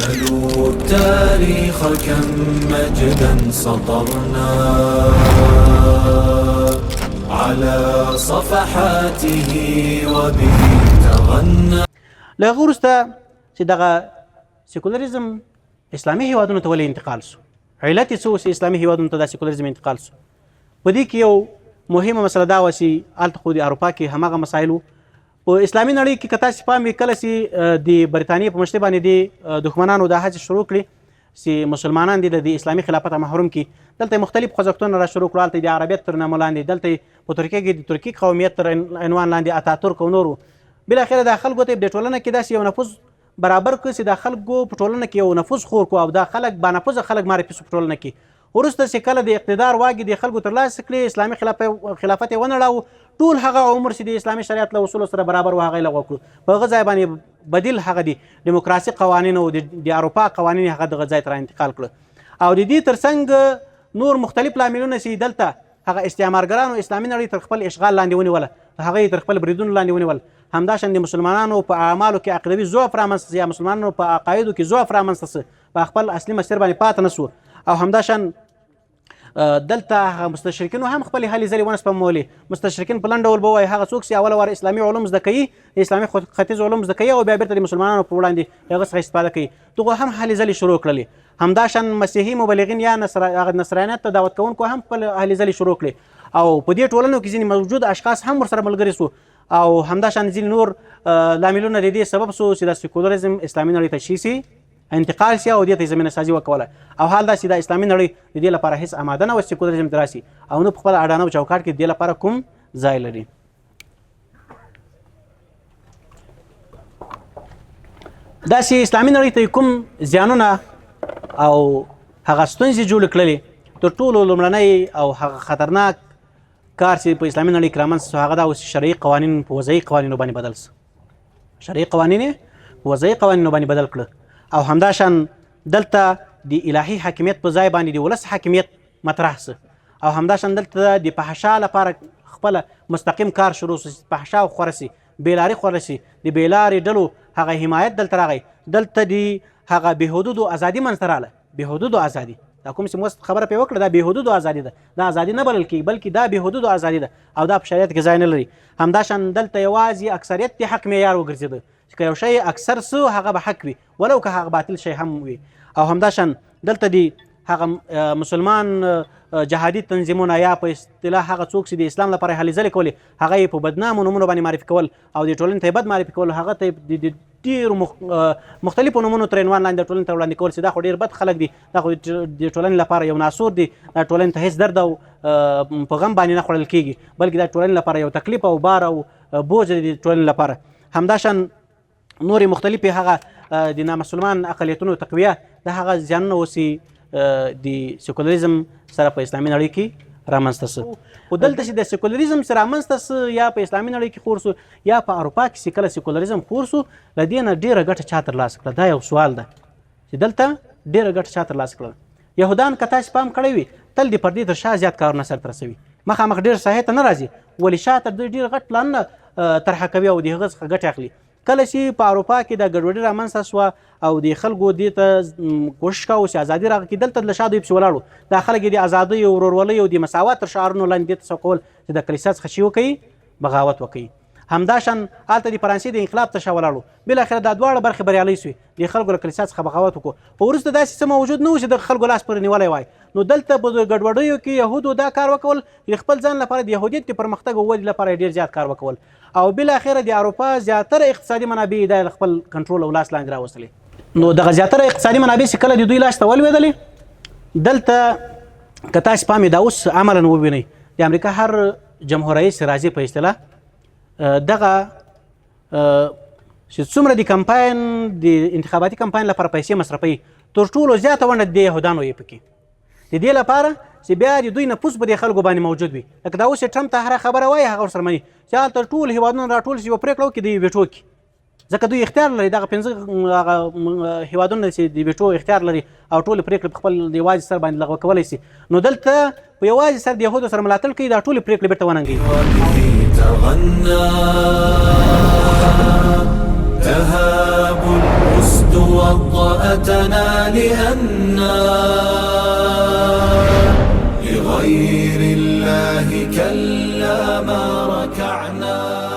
سلوا التاريخ كم مجدا سطرنا على صفحاته وبه تغنى. له هغه وروسته چې دغه سیکولریزم اسلامي هیوادونو ته ولې انتقال سو، علت یې څه و چې اسلامي هیوادونو ته دا سیکولریزم انتقال سو؟ په دې کې یو مهمه مسله دا وه چې هلته خو د اروپا کې هماغه مسایل وو. په اسلامي نړۍ کې که تاسې پام وي کله چې د برطانیې په مشرۍ باندې د دښمنانو دا هڅې شروع کړي چې مسلمانان دي د اسلامي خلافت محروم کړي، دلته یې مختلف خوځښتونه را شروع کړل. هلته د عربیت تر نامه لاندې، دلته یې په ترکیه کې د ترکي قومیت تر عنوان لاندې اتاتورک او نورو. بالاخره دا خلکو ته د ټولنه کې داسې یو نفوذ برابر کړ چې دا خلکو په ټولنه کې یو نفوذ خور کړو او دا خلک با نفوذه خلک معرفي شو په ټولنه کې. وروسته چې کله د اقتدار واګې د خلکو ترلاسه کړي، اسلامي خلافت یې ونړاوه، ټول هغه عمر چې د اسلامي شریعت له اصولو سره برابر و هغه یې لغوه کړو. په هغه ځای باندې بدیل هغه د ډیموکراسي قوانین او د اروپا قوانین هغه دغه ځای ته را انتقال کړه. او د دې ترڅنګ نور مختلف لاملونه چې دلته هغه استعمارګرانو اسلامي نړۍ تر خپل اشغال لاندې ونیوله، هغه یې تر خپل بریدونو لاندې ونیول. همداشان د مسلمانانو په اعمالو کې عقیدوي ضعف رامنځته یا مسلمانانو په عقایدو کې ضعف رامنځته سه، په خپل اصلي مسیر باندې پاتې نه سو. او همداشان دلته مستشرقینو هم خپلې هلې ځلې ونه سپمولې. مستشرقین په لنډ ډول به ووایي هغه څوک چې اوله وار اسلامي علوم زده کوي، اسلامي ختیځ علوم زده کوي او بیا بېرته د مسلمانانو په وړاندې هغه څخه استفاده کوي، دغو هم هلې ځلې شروع کړلې. همداشان مسیحي مبلغین یا نصرانیت ته دعوت کوونکو هم خپل هلې ځلې شروع کړې. او په دې ټولنو کې ځینې موجود اشخاص هم ورسره ملګري سو. او همداشان ځینې نور لاملونه د دې سبب سو چې د سیکولریزم اسلامي نړۍ ته شي سي انتقال سي او دې ته زمینه سازي وکوله. او حال دا چې د اسلامي نړۍ د دې لپاره هیڅ اماده نه وه چې سیکولریزم ته راسي او نه په خپله اډانه او چوکاټ کې د دې لپاره کوم ځای لري. داسې اسلامي نړۍ ته کوم زیانونه او هغه ستونزې جوړې کړلې، تر ټولو لومړنی او هغه خطرناک کار چې په اسلامي نړۍ کې رامنځته سو هغه دا و چې شرعي قوانین په وضعي قوانینو باندې بدل سو. شرعي قوانین یې په وضعي قوانینو باندې بدل کړه. او همداشان دلته د الهي حاکمیت په ځای باندې د ولس حاکمیت مطرح سه. او همداشان دلته د فحشا لپاره خپله مستقیم کار شروع سو چې فحشا خوره سي، بېلاري خوره سي، د بېلارې ډلو هغه حمایت دلته راغی. دلته د هغه بېحدودو ازادي منځته راغله. بېحدودو ازادي دا کوم چې مو خبره پرې وکړه دا بېحدودو ازادي ده، دا ازادي نه بلل کېږي بلکې دا بېحدودو ازادي ده او دا په شریعت کې ځای نه لري. همداشان دلته یوازې اکثریت د حق معیار وګرځېده چې که یو شی اکثر سو هغه به حق وي ولو که هغه باطل شی هم وي. او همداشان دلته د هغه مسلمان جهادي تنظیمونه یا په اصطلاح هغه څوک چې د اسلام لپاره هلې ځلې کولې هغه یې په بدنامو نومونو باندې معرفي کول او د ټولنې ته یې بد معرفي کول، هغه ته د ډېرو مختلفو نومونو تر عنوان لاندې ټولنې ته وړاندې کول چې دا خو ډېر بد خلک دي، دا خو د ټولنې لپاره یو ناسور دي، دا ټولنې ته هېڅ درد او په غم باندې نه خوړل کېږي بلکې دا ټولنې لپاره یو تکلیف او بار او بوج دی د ټولنې لپاره. همداشان نورې مختلفې هغه د نامسلمان اقلیتونو تقویه د هغه زیانونه اوس د سیکولریزم سره په اسلامي نړۍ کې رامنځته سه. خو دلته چې د سیکولریزم سره رامنځته سه یا په اسلامي نړۍ کې خور سو یا په اروپا کې چې کله سیکولریزم خور سو له دې نه ډېره ګټه چا ترلاسه کړه؟ دا یو سوال ده چې دلته ډېره ګټه چا ترلاسه کړله. یهودان که تاسې پام کړی وي تل د پردې تر شا زیات کارونه سرته رسوي، مخامخ ډېر ساحې ته نه راځي ولې شا تر دوی ډېر غټ پلانونه طرحه کوي او د هغه څخه ګټې اخلي. کله چې په اروپا کې د ګډوډي رامنځته سوه او د خلکو دې ته کوشش کاوه چې ازادي راغله کې دلته له شا دوی پسې ولاړو، دا خلک یې د ازادۍ او ورورولۍ او د مساوات تر شعارونو لاندې دې ته سوقول چې د کلیسا څخه شي وکوي بغاوت وکوي. همداشان هلته د فرانسې د انقلاب تر شا ولاړو، بالاخره دا دواړه برخې بریالۍ سوې، د خلکو له کلیسا څخه بغاوت وکړو. په وروسته داسې څه موجود نه و چې د خلکو لاس پورې نیولی وای. نو دلته په ګډوډیو کې یهودو دا کار وکول چې خپل ځان لپاره د یهودیت د پرمختګ او ودې لپاره ډېر زیات کار وکول او بالاخره د اروپا زیاتره اقتصادي منابع د خپل کنټرول او لاس لاندې راوستلې. نو دغه زیاتره اقتصادي منابع چې کله د دوی لاس ته ولوېدلې دلته که تاسې پام دا اوس عملا ووینئ د امریکا هر جمهور رئیس راځي په اصطلاح دغه چې څومره د کمپاین د انتخاباتي کمپاین لپاره پیسې مصرفوي تر ټولو زیاته ونډه د یهودانو یې پکې د دې لپاره چې بیا د دوی نفوذ په دې خلکو باندې موجود وي. لکه دا اوس چې ټرمپ ته هره خبره وایي هغه ورسره مني چې هلته ټول هېوادونه راټول شي یوه پرېکړه وکړي د یې ویټو کې، ځکه دوی اختیار لري دغه 5 هېوادونه چې د ویټو اختیار لري او ټولې پرېکړې په خپل د یوازې سر باندې لغوه کولی شي. نو دلته په یوازې سر د یهودو سره ملاتړ کوي دا ټولې پرېکړې بېرته وننګوي. تهاب الأسد والضأن كرامتنا لأننا لغير الله كلا ما ركعنا.